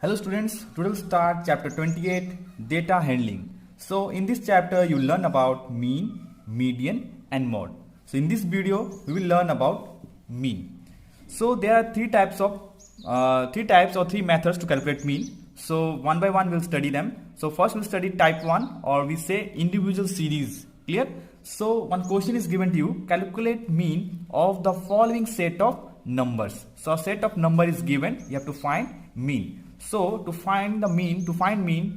Hello students, today we'll start chapter 28, data handling. So in this chapter you will learn about mean, median and mode. So in this video we will learn about mean. So there are three types or three methods to calculate mean. So one by one we'll study them. So first we'll study type 1, or we say individual series. Clear? So one question is given to you, calculate mean of the following set of numbers. So a set of number is given, you have to find mean. So to find mean,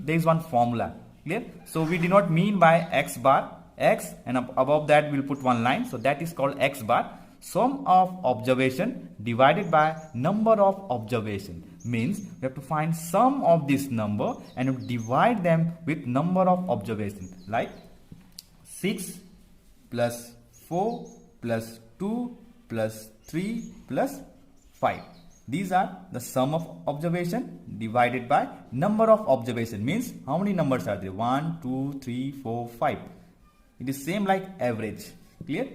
there is one formula. Clear? So we denote mean by x bar, x, and above that we will put one line. So that is called x bar. Sum of observation divided by number of observation means we have to find sum of this number and divide them with number of observation, like 6 plus 4 plus 2 plus 3 plus 5. These are the sum of observation divided by number of observation, means how many numbers are there? 1, 2, 3, 4, 5. It is same like average. Clear?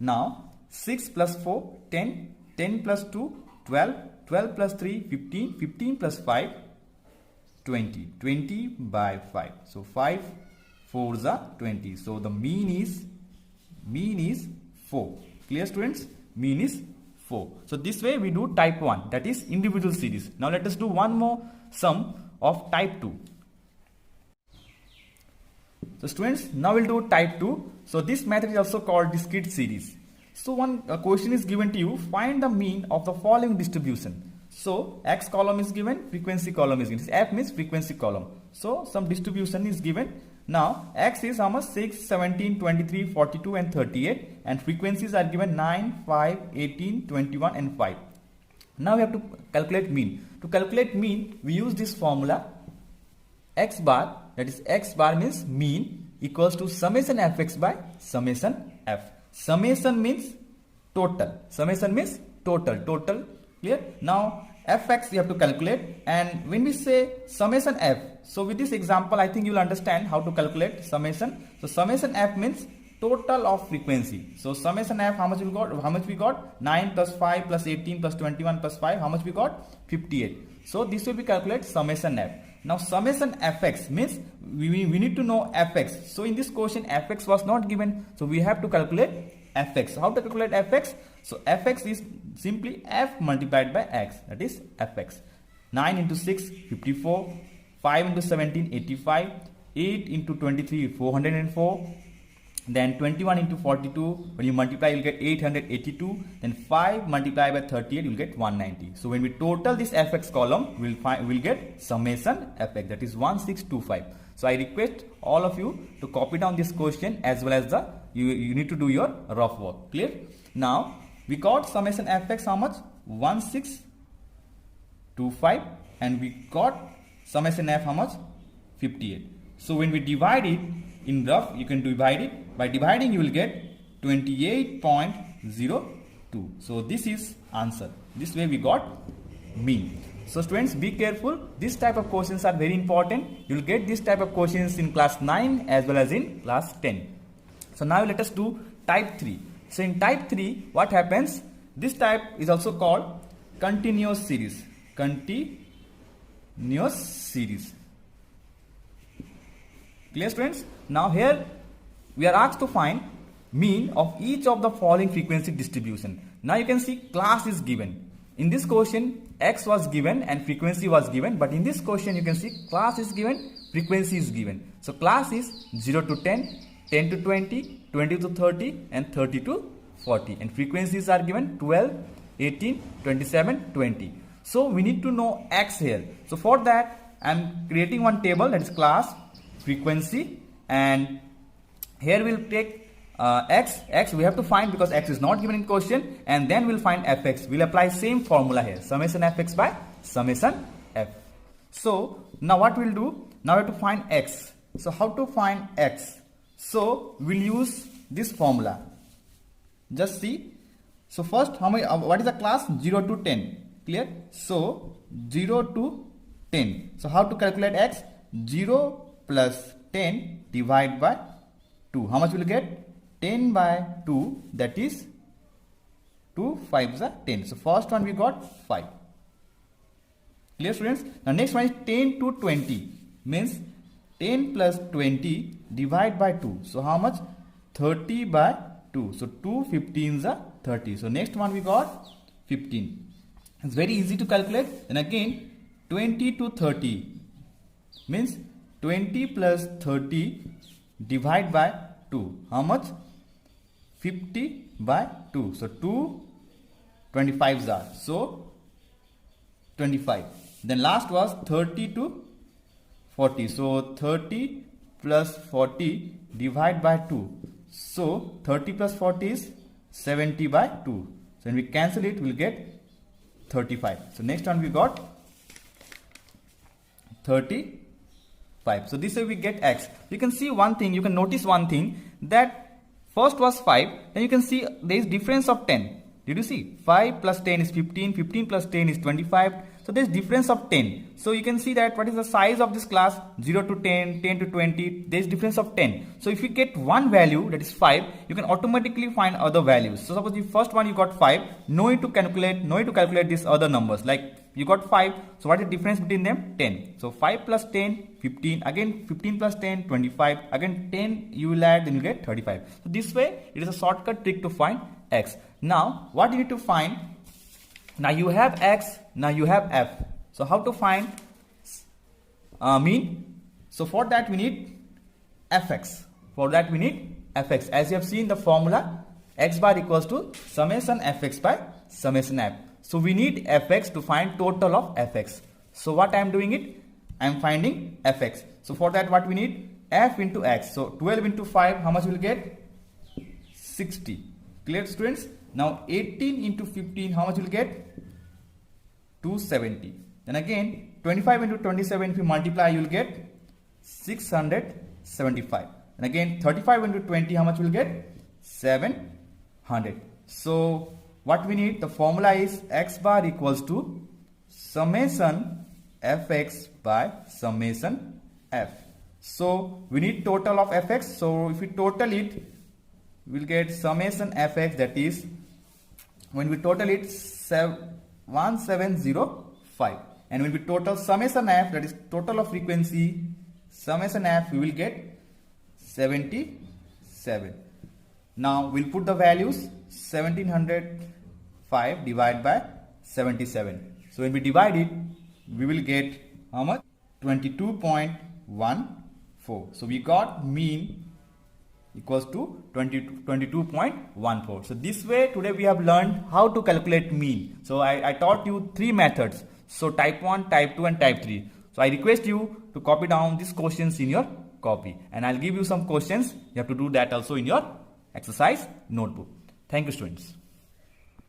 Now 6 plus 4, 10, 10 plus 2, 12, 12 plus 3, 15, 15 plus 5, 20, 20 by 5. So 5 4s are 20. So the mean is 4. Clear students? Mean is 4. So this way we do type 1, that is individual series. Now let us do one more sum of type 2. So students, now we'll do type 2. So this method is also called discrete series. So one question is given to you, find the mean of the following distribution. So x column is given, frequency column is given. F means frequency column. So some distribution is given. Now x is how much? 6, 17, 23, 42 and 38, and frequencies are given 9, 5, 18, 21 and 5. Now we have to calculate mean. To calculate mean, we use this formula x bar, that is x bar means mean, equals to summation fx by summation f. Summation means total. Summation means total. Clear? Now fx you have to calculate, and when we say summation f, so with this example I think you will understand how to calculate summation. So summation f means total of frequency. So summation f, how much we got? 9 plus 5 plus 18 plus 21 plus 5, how much we got? 58. So this will be calculate summation f. Now summation fx means we need to know fx. So in this question fx was not given, so we have to calculate fx. How to calculate fx? So fx is simply f multiplied by x, that is fx. 9 into 6 54, 5 into 17 85, 8 into 23 404, then 21 into 42, when you multiply you will get 882, then 5 multiplied by 38 you will get 190. So when we total this fx column, we will get summation fx, that is 1625. So I request all of you to copy down this question as well as you need to do your rough work. Clear? Now we got summation fx how much? 1625, and we got summation f how much? 58. So when we divide it in rough, you can divide it. By dividing you will get 28.02. So this is answer. This way we got mean. So students, be careful. This type of questions are very important. You will get this type of questions in class 9 as well as in class 10. So now let us do type 3. So in type 3, what happens? This type is also called continuous series. Continuous series. Clear students? Now here we are asked to find mean of each of the following frequency distribution. Now you can see class is given. In this question x was given and frequency was given, but in this question you can see class is given, frequency is given. So class is 0 to 10, 10 to 20, 20 to 30 and 30 to 40, and frequencies are given 12, 18, 27, 20. So we need to know x here. So for that I am creating one table, that is class, frequency, and here we'll take x we have to find because x is not given in question, and then we'll find fx. We'll apply same formula here, summation fx by summation f. So now what we'll do? Now we have to find x. So how to find x? So we'll use this formula. Just see. So first, what is the class? 0 to 10. Clear? So 0 to 10. So how to calculate x? 0 plus 10 divided by 2. How much will you get? 10 by 2, that is 2 5s are 10. So first one we got 5. Clear, students? Now next one is 10 to 20. Means 10 plus 20 divide by 2. So how much? 30 by 2. So 2 15s are 30. So next one we got 15. It's very easy to calculate. And again 20 to 30 means 20 plus 30 divide by 2. How much? 50 by 2. So 2 25s are. So 25. Then last was 30 to 40. So 30 plus 40 divide by 2. So 30 plus 40 is 70 by 2. So when we cancel it, we'll get 35. So next one we got 35. So this way we get x. You can see one thing, you can notice one thing, that first was 5, then you can see there is difference of 10. Did you see? 5 plus 10 is 15, 15 plus 10 is 25. So there is difference of 10. So you can see that what is the size of this class? 0 to 10, 10 to 20, there is difference of 10. So if you get one value, that is 5, you can automatically find other values. So suppose the first one you got 5, no need to calculate these other numbers. Like you got 5, so what is the difference between them? 10. So 5 plus 10, 15, again 15 plus 10, 25, again 10 you will add, then you get 35. So this way it is a shortcut trick to find x. Now what you need to find? Now you have x, now you have f. So how to find mean? So for that we need fx. For that we need fx. As you have seen the formula, x bar equals to summation fx by summation f. So we need fx to find total of fx. So what I am doing it? I am finding fx. So for that what we need? F into x. So 12 into 5, how much we will get? 60. Clear, students? Now 18 into 15, how much will get? 270. Then again 25 into 27, if you multiply, you will get 675. And again 35 into 20, how much will get? 700. So what we need? The formula is x bar equals to summation fx by summation f. So we need total of fx. So if we total it, we will get summation fx, that is, when we total it, 1705. And when we total summation f, that is total of frequency, summation f, we will get 77. Now we'll put the values. 1705 divided by 77. So when we divide it, we will get how much? 22.14. So we got mean equals to 22.14. So this way today we have learned how to calculate mean. So I taught you 3 methods. So type 1, type 2 and type 3. So I request you to copy down these questions in your copy. And I'll give you some questions. You have to do that also in your exercise notebook. Thank you, students.